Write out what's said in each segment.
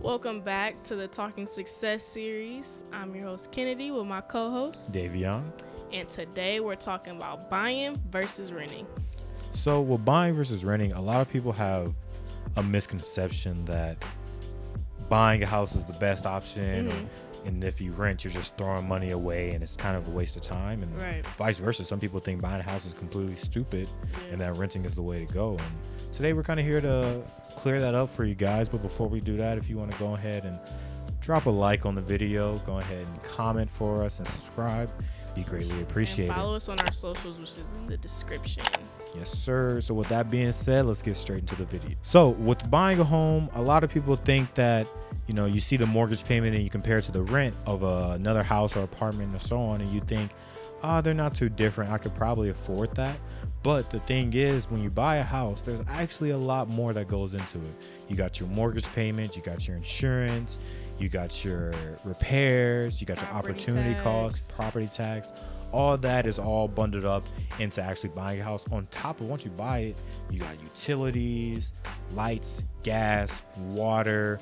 Welcome back to the Talking Success series. I'm your host Kenidy with my co-host Davion. And today we're talking about buying versus renting. So with buying versus renting, a lot of people have a misconception that buying a house is the best option, and if you rent, you're just throwing money away and it's kind of a waste of time, and vice versa. Some people think buying a house is completely stupid and that renting is the way to go. And today we're kind of here to clear that up for you guys. But before we do that, if you want to go ahead and drop a like on the video, go ahead and comment for us and subscribe. Be greatly appreciated. And follow us on our socials, which is in the description. Yes, sir. So with that being said, let's get straight into the video. So with buying a home, a lot of people think that, you see the mortgage payment and you compare it to the rent of another house or apartment and so on, and you think, they're not too different. I could probably afford that. But the thing is, when you buy a house, there's actually a lot more that goes into it. You got your mortgage payment, you got your insurance, you got your repairs, you got your opportunity costs, property tax. All that is all bundled up into actually buying a house. On top of, once you buy it, you got utilities, lights, gas, water,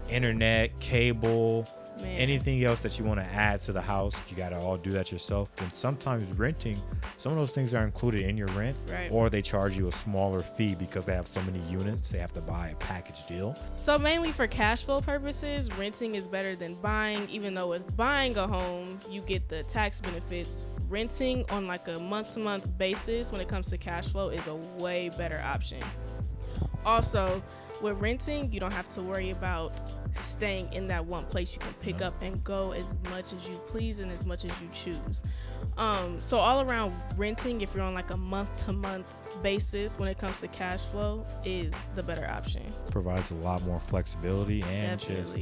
internet, cable, anything else that you want to add to the house. You got to all do that yourself. And sometimes renting, some of those things are included in your rent, or they charge you a smaller fee because they have so many units. They have to buy a package deal. So mainly for cash flow purposes, renting is better than buying. Even though with buying a home, you get the tax benefits, renting on like a month-to-month basis when it comes to cash flow is a way better option. Also, with renting, you don't have to worry about staying in that one place. You can pick up and go as much as you please and as much as you choose. So all around, renting, if you're on like a month-to-month basis when it comes to cash flow, is the better option. Provides a lot more flexibility and just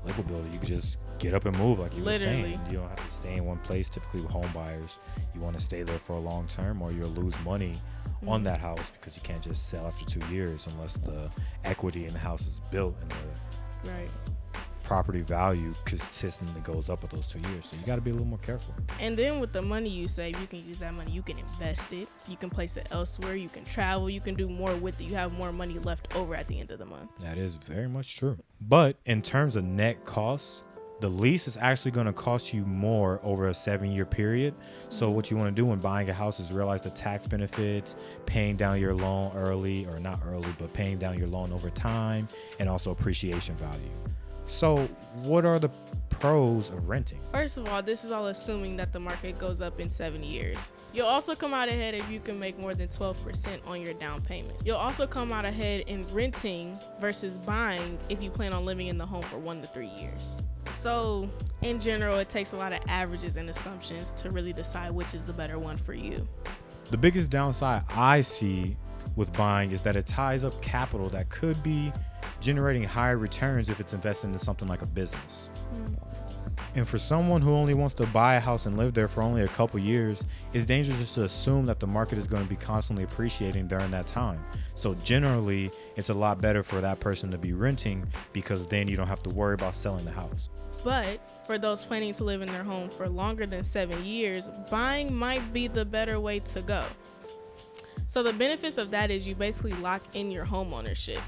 livability. You can just get up and move, like you were saying. You don't have to stay in one place. Typically with home buyers, you want to stay there for a long term, or you'll lose money on that house because you can't just sell after 2 years unless the equity in the house is built and the property value consistently goes up with those 2 years. So you got to be a little more careful. And then with the money you save, you can use that money, you can invest it, you can place it elsewhere, you can travel, you can do more with it. You have more money left over at the end of the month. That is very much true. But in terms of net costs, the lease is actually going to cost you more over a 7-year period. So what you want to do when buying a house is realize the tax benefits, paying down your loan early, or not early, but paying down your loan over time, and also appreciation value. So what are the pros of renting? First of all, this is all assuming that the market goes up in 7 years. You'll also come out ahead if you can make more than 12% on your down payment. You'll also come out ahead in renting versus buying if you plan on living in the home for 1 to 3 years. So in general, it takes a lot of averages and assumptions to really decide which is the better one for you. The biggest downside I see with buying is that it ties up capital that could be generating higher returns if it's invested into something like a business. And for someone who only wants to buy a house and live there for only a couple years, it's dangerous to assume that the market is going to be constantly appreciating during that time. So generally, it's a lot better for that person to be renting because then you don't have to worry about selling the house. But for those planning to live in their home for longer than 7 years, buying might be the better way to go. So the benefits of that is you basically lock in your home ownership.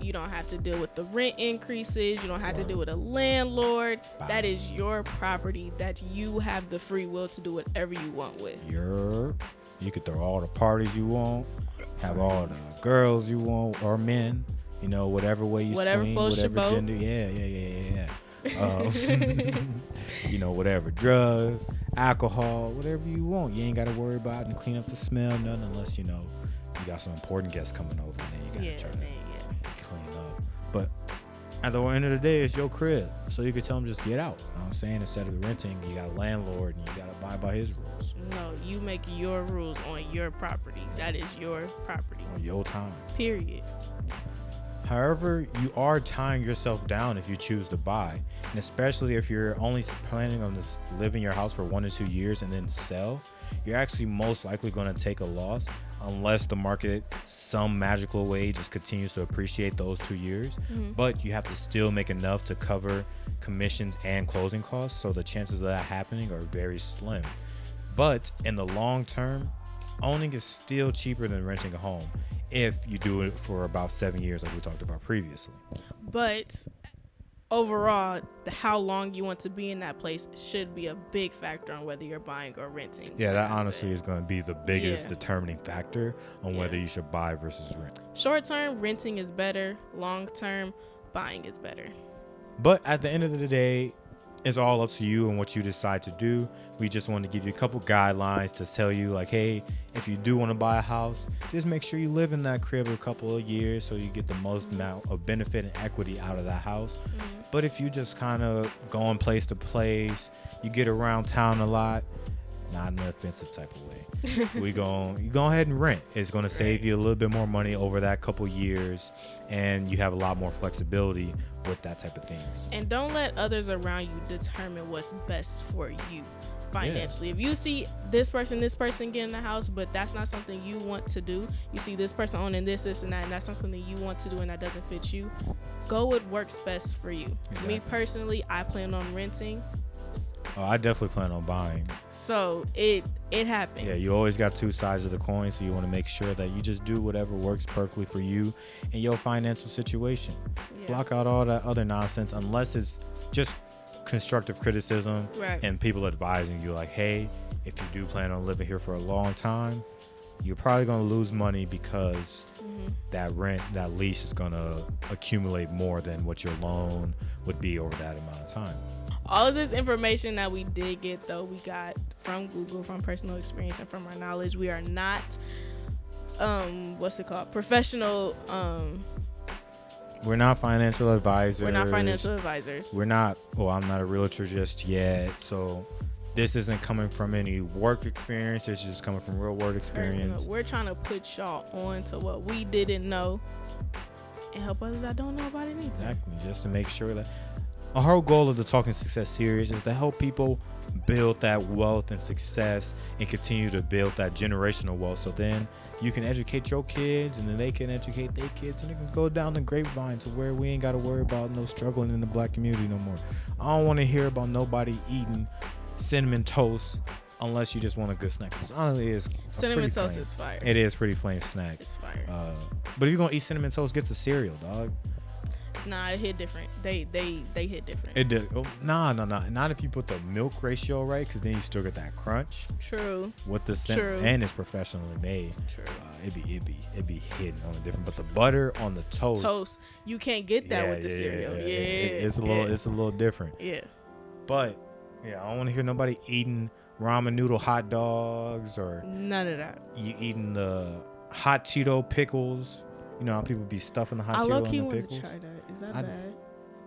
You don't have to deal with the rent increases. You don't have to deal with a landlord. That is your property that you have the free will to do whatever you want with. You could throw all the parties you want, have all the girls you want, or men, whatever way you swing, whatever gender. Yeah. Whatever, drugs, alcohol, whatever you want. You ain't got to worry about and clean up the smell, nothing, unless you got some important guests coming over, and then you got to try to clean up. But at the end of the day, it's your crib, so you could tell them just get out. You know what I'm saying? Instead of renting, you got a landlord and you got to abide by his rules. No, you make your rules on your property. That is your property. On your time. Period. However, you are tying yourself down if you choose to buy, and especially if you're only planning on just living your house for 1 to 2 years and then sell, you're actually most likely going to take a loss unless the market some magical way just continues to appreciate those 2 years. But you have to still make enough to cover commissions and closing costs, so the chances of that happening are very slim. But in the long term, owning is still cheaper than renting a home if you do it for about 7 years like we talked about previously. But overall, how long you want to be in that place should be a big factor on whether you're buying or renting. Yeah, that honestly is going to be the biggest determining factor on whether you should buy versus rent. Short term, renting is better. Long term, buying is better. But at the end of the day, it's all up to you and what you decide to do. We just want to give you a couple guidelines to tell you, like, hey, if you do want to buy a house, just make sure you live in that crib a couple of years so you get the most amount of benefit and equity out of that house. But if you just kind of going place to place, you get around town a lot, not in an offensive type of way. You go ahead and rent. It's going to save you a little bit more money over that couple years, and you have a lot more flexibility with that type of thing. And don't let others around you determine what's best for you financially. If you see this person getting a house, but that's not something you want to do, you see this person owning this and that, and that's not something you want to do and that doesn't fit you, go what works best for you. Exactly. Me personally, I plan on renting. Oh, I definitely plan on buying. So it happens. Yeah, you always got two sides of the coin, so you want to make sure that you just do whatever works perfectly for you and your financial situation. Block out all that other nonsense unless it's just constructive criticism and people advising you like, hey, if you do plan on living here for a long time, you're probably going to lose money because that rent, that lease is going to accumulate more than what your loan would be over that amount of time. All of this information that we did get, though, we got from Google, from personal experience, and from our knowledge. We are not, professional. We're not financial advisors. We're not financial advisors. I'm not a realtor just yet. So this isn't coming from any work experience. It's just coming from real world experience. We're trying to put y'all on to what we didn't know and help others that don't know about anything. Exactly. Just to make sure that our whole goal of the Talking Success series is to help people build that wealth and success and continue to build that generational wealth. So then you can educate your kids and then they can educate their kids and it can go down the grapevine to where we ain't got to worry about no struggling in the black community no more. I don't want to hear about nobody eating cinnamon toast unless you just want a good snack. Because honestly, it's cinnamon toast is fire. It is pretty flame snack. It's fire. But if you're going to eat cinnamon toast, get the cereal, dog. Nah, it hit different. They hit different. It did. Nah. Not if you put the milk ratio right, because then you still get that crunch. True. With the and it's professionally made. True. It'd be hidden on a different. But the butter on the toast. You can't get that with the cereal. It's a little different. Yeah. But I don't want to hear nobody eating ramen noodle hot dogs or none of that. You eating the hot Cheeto pickles. You know how people be stuffing the hot Cheeto in the pickles? I want to try that. Is that bad?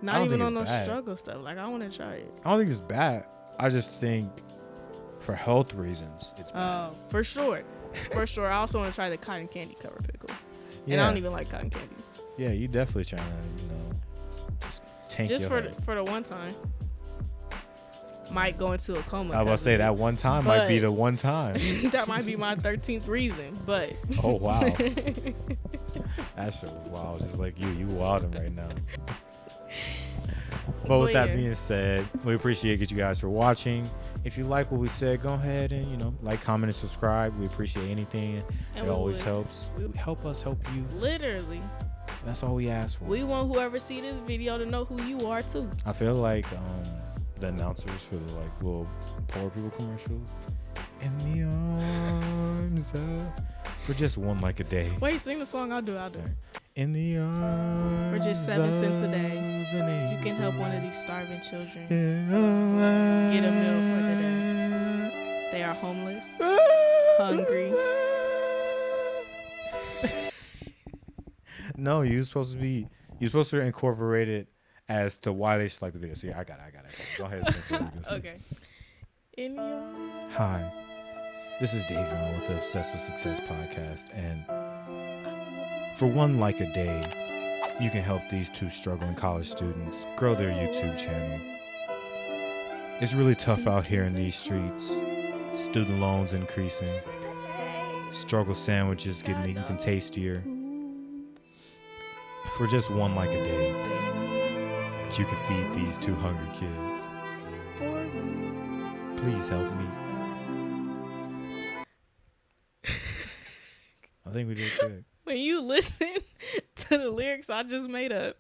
Not even on those struggle stuff. Like, I want to try it. I don't think it's bad. I just think for health reasons, it's bad. Oh, for sure. For sure. I also want to try the cotton candy covered pickle. Yeah. And I don't even like cotton candy. Yeah, you definitely trying to, just tank your health. For the one time. Might go into a coma. I was about to say that one time might be the one time. That might be my 13th reason, but. Oh, wow. That shit was wild. Just like you wilding right now. But with that being said, we appreciate you guys for watching. If you like what we said, go ahead and, like, comment, and subscribe. We appreciate anything. It always helps. Help us help you. Literally. That's all we ask for. We want whoever see this video to know who you are, too. I feel like the announcers for the little poor people commercials. In the arms of, for just one like a day. Wait, sing the song. I'll do. In the arms for just 7 cents a day, you can help one of these starving children get a meal for the day. They are homeless, hungry. No, you're supposed to incorporate it as to why they should like the video. See, I got it. Go ahead. Okay. In your Hi, this is Davion with the Obsessed with Success podcast, and for one like a day, you can help these two struggling college students grow their YouTube channel. It's really tough out here in these streets. Student loans increasing, struggle sandwiches getting even tastier. For just one like a day, you can feed these two hungry kids. Please help me. I think we did good. When you listen to the lyrics I just made up.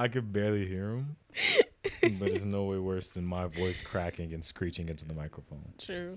I could barely hear him, but it's no way worse than my voice cracking and screeching into the microphone. True.